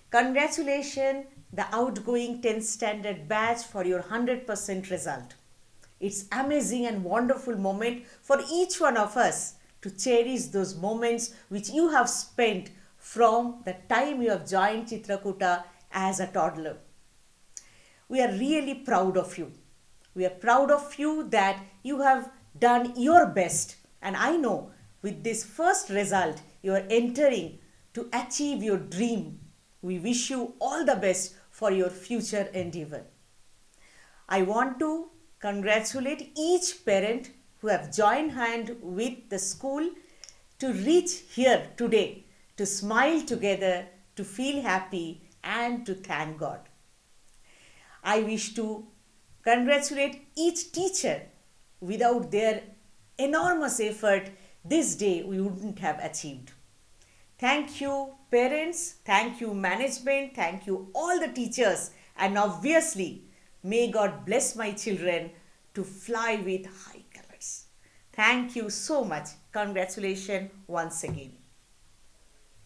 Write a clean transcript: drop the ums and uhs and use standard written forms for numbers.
Congratulations, the outgoing 10th standard batch for your 100% result. It's amazing and wonderful moment for each one of us to cherish those moments which you have spent from the time you have joined Chitrakoota as a toddler. We are really proud of you. We are proud of you that you have done your best. And I know with this first result, you are entering to achieve your dream. We wish you all the best for your future endeavor. I want to congratulate each parent who have joined hand with the school to reach here today, to smile together, to feel happy and to thank God. I wish to congratulate each teacher. Without their enormous effort, this day we wouldn't have achieved. Thank you parents, thank you management, thank you all the teachers, and obviously may God bless my children to fly with high colors. Thank you so much. Congratulations once again.